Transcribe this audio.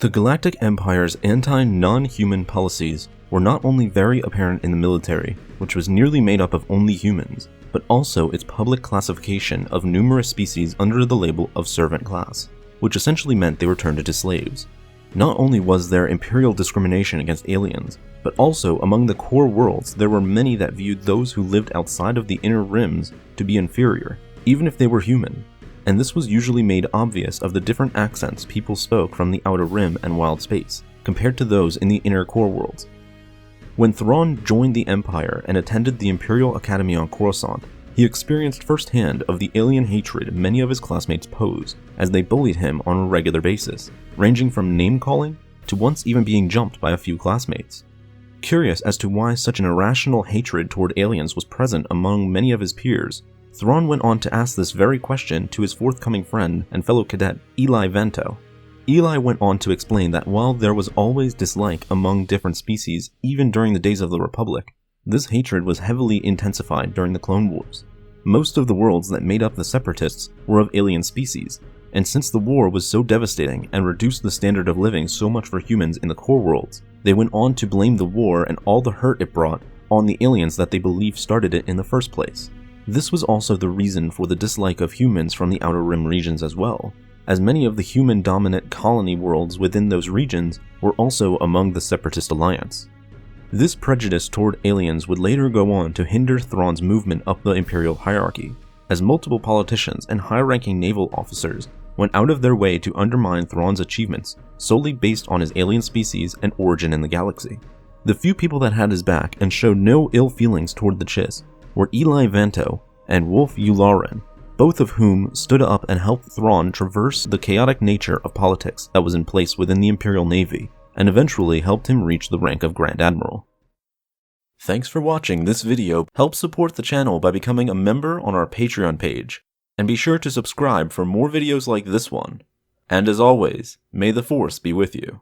The Galactic Empire's anti-non-human policies were not only very apparent in the military, which was nearly made up of only humans, but also its public classification of numerous species under the label of servant class, which essentially meant they were turned into slaves. Not only was there imperial discrimination against aliens, but also among the core worlds there were many that viewed those who lived outside of the inner rims to be inferior, even if they were human. And this was usually made obvious of the different accents people spoke from the outer rim and wild space, compared to those in the inner core worlds. When Thrawn joined the Empire and attended the Imperial Academy on Coruscant, he experienced firsthand of the alien hatred many of his classmates posed, as they bullied him on a regular basis, ranging from name-calling to once even being jumped by a few classmates. Curious as to why such an irrational hatred toward aliens was present among many of his peers, Thrawn went on to ask this very question to his forthcoming friend and fellow cadet, Eli Vento. Eli went on to explain that while there was always dislike among different species even during the days of the Republic, this hatred was heavily intensified during the Clone Wars. Most of the worlds that made up the Separatists were of alien species, and since the war was so devastating and reduced the standard of living so much for humans in the core worlds, they went on to blame the war and all the hurt it brought on the aliens that they believed started it in the first place. This was also the reason for the dislike of humans from the Outer Rim regions as well, as many of the human-dominant colony worlds within those regions were also among the Separatist Alliance. This prejudice toward aliens would later go on to hinder Thrawn's movement up the Imperial hierarchy, as multiple politicians and high-ranking naval officers went out of their way to undermine Thrawn's achievements solely based on his alien species and origin in the galaxy. The few people that had his back and showed no ill feelings toward the Chiss were Eli Vento and Wolf Yularen, both of whom stood up and helped Thrawn traverse the chaotic nature of politics that was in place within the Imperial Navy, and eventually helped him reach the rank of Grand Admiral. Thanks for watching this video. Help support the channel by becoming a member on our Patreon page, and be sure to subscribe for more videos like this one. And as always, may the Force be with you.